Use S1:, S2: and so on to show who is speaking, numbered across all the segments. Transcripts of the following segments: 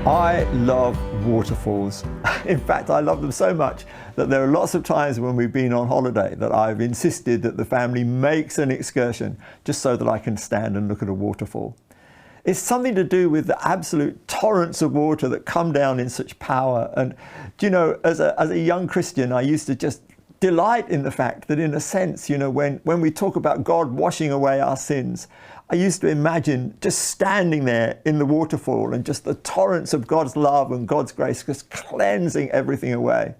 S1: I love waterfalls. In fact, I love them so much that there are lots of times when we've been on holiday that I've insisted that the family makes an excursion just so that I can stand and look at a waterfall. It's something to do with the absolute torrents of water that come down in such power. And do you know, as a young Christian, I used to just delight in the fact that, in a sense, you know, when we talk about God washing away our sins, I used to imagine just standing there in the waterfall and just the torrents of God's love and God's grace just cleansing everything away.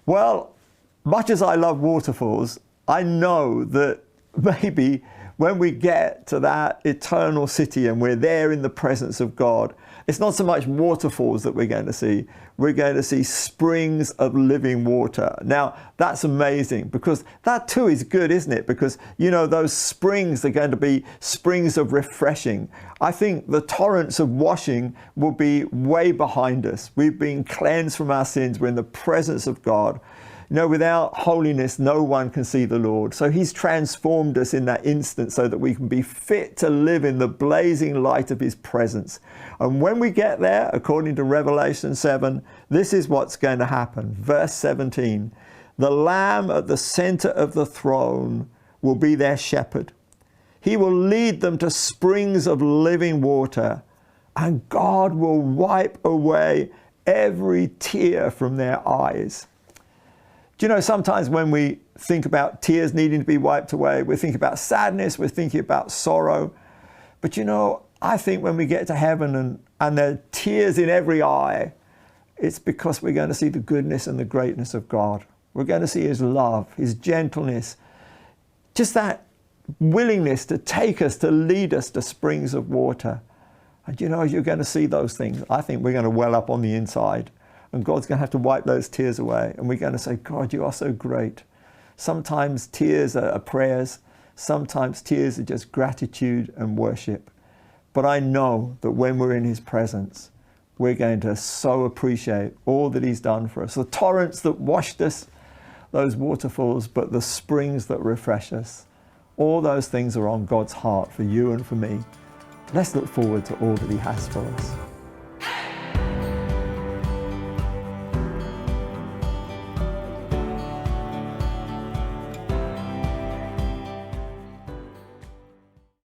S1: Well, much as I love waterfalls, I know that maybe when we get to that eternal city and we're there in the presence of God, it's not so much waterfalls that we're going to see. We're going to see springs of living water. Now, that's amazing, because that too is good, isn't it? Because, you know, those springs are going to be springs of refreshing. I think the torrents of washing will be way behind us. We've been cleansed from our sins. We're in the presence of God. You know, without holiness, no one can see the Lord. So he's transformed us in that instant so that we can be fit to live in the blazing light of his presence. And when we get there, according to Revelation 7, this is what's going to happen. Verse 17, the Lamb at the center of the throne will be their shepherd. He will lead them to springs of living water, and God will wipe away every tear from their eyes. Do you know, sometimes when we think about tears needing to be wiped away, we think about sadness, we're thinking about sorrow. But you know, I think when we get to heaven and there are tears in every eye, it's because we're going to see the goodness and the greatness of God. We're going to see his love, his gentleness, just that willingness to take us, to lead us to springs of water. And you know, you're going to see those things. I think we're going to well up on the inside. And God's going to have to wipe those tears away. And we're going to say, God, you are so great. Sometimes tears are prayers. Sometimes tears are just gratitude and worship. But I know that when we're in his presence, we're going to so appreciate all that he's done for us. The torrents that washed us, those waterfalls, but the springs that refresh us. All those things are on God's heart for you and for me. Let's look forward to all that he has for us.